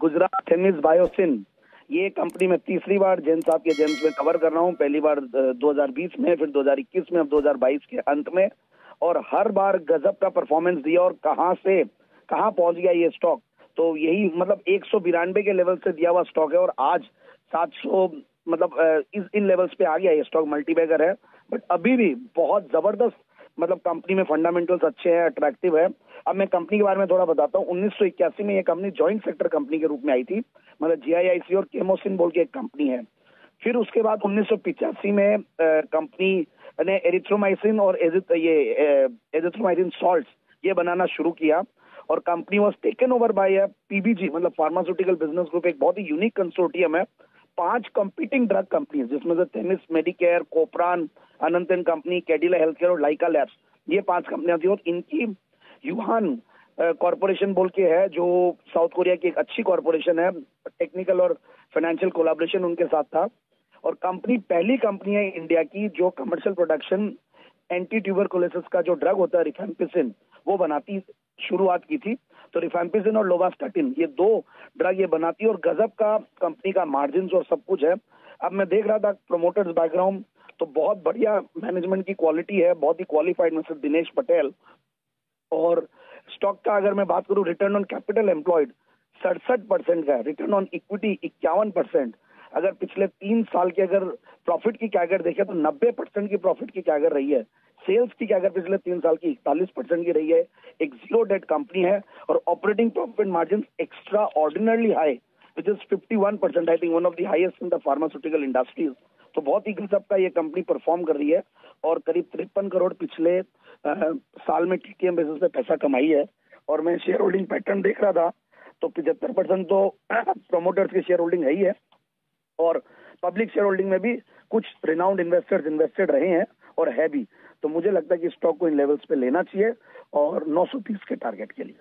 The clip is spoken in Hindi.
गुजरात थेमिस बायोसिन, ये कंपनी में तीसरी बार जैन साहब के जेम्स में कवर कर रहा हूँ। पहली बार 2020 में, फिर 2021 में, अब 2022 के अंत में, और हर बार गजब का परफॉर्मेंस दिया। और कहां से कहां पहुंच गया ये स्टॉक, तो यही मतलब 192 के लेवल से दिया हुआ स्टॉक है और आज 700 मतलब इन लेवल्स पे आ गया ये स्टॉक। मल्टीबैगर है बट अभी भी बहुत जबरदस्त, मतलब कंपनी में फंडामेंटल्स अच्छे हैं, अट्रैक्टिव है। अब मैं कंपनी के बारे में थोड़ा बताता हूँ। 1981 में ये कंपनी जॉइंट सेक्टर कंपनी के रूप में आई थी, मतलब जीआईआईसी और केमोसिन बोल के एक कंपनी है। फिर उसके बाद 1985 में कंपनी ने एरिथ्रोमाइसिन और एजिथ्रोमाइसिन सॉल्ट्स ये बनाना शुरू किया और company was taken over by PBG, मतलब फार्मास्यूटिकल बिजनेस ग्रुप। एक बहुत ही यूनिक कंसोर्टियम है, 5 कंपीटिंग ड्रग कंपनीज, जिसमें से Themis Medicare, Kopran, Anant and company, Cadila health care और लाइका लैब्स, ये 5 कंपनियां थी। और इनकी युहान कॉर्पोरेशन बोल के है, जो साउथ कोरिया की एक अच्छी कॉर्पोरेशन है, टेक्निकल और फाइनेंशियल कोलैबोरेशन उनके साथ था। और कंपनी पहली कंपनी है इंडिया की जो कमर्शियल प्रोडक्शन एंटी ट्यूबरकुलोसिस का जो ड्रग होता है रिफेम्पिसिन, वो बनाती शुरुआत की थी। तो रिफेम्पिसिन और लोवास्टाटिन, ये 2 ड्रग ये बनाती है और गजब का कंपनी का मार्जिन और सब कुछ है। अब मैं देख रहा था प्रोमोटर्स बैकग्राउंड, तो बहुत बढ़िया मैनेजमेंट की क्वालिटी है, बहुत ही क्वालिफाइड मिस्टर दिनेश पटेल। और स्टॉक का अगर मैं बात करूं, रिटर्न ऑन कैपिटल एम्प्लॉयड 67% का है, रिटर्न ऑन इक्विटी 51%। अगर पिछले 3 साल के अगर प्रॉफिट की कैगर देखें तो 90% की प्रॉफिट की कैगर रही है। सेल्स की कैगर पिछले 3 साल की 41% की रही है। एक जीरो डेट कंपनी है और operating profit margin extra ordinarily high, which is 51%, I think one of the highest in the pharmaceutical industries. तो बहुत ही गजब का ये कंपनी परफॉर्म कर रही है और करीब 53 करोड़ पिछले साल में टीटीएम बेसिस पे पैसा कमाई है। और मैं शेयर होल्डिंग पैटर्न देख रहा था तो 75% तो प्रोमोटर्स की शेयर होल्डिंग है ही है और पब्लिक शेयर होल्डिंग में भी कुछ रिनाउंड इन्वेस्टर्स इन्वेस्टेड रहे हैं और है भी। तो मुझे लगता है कि स्टॉक को इन लेवल्स पे लेना चाहिए और 930 के टारगेट के लिए।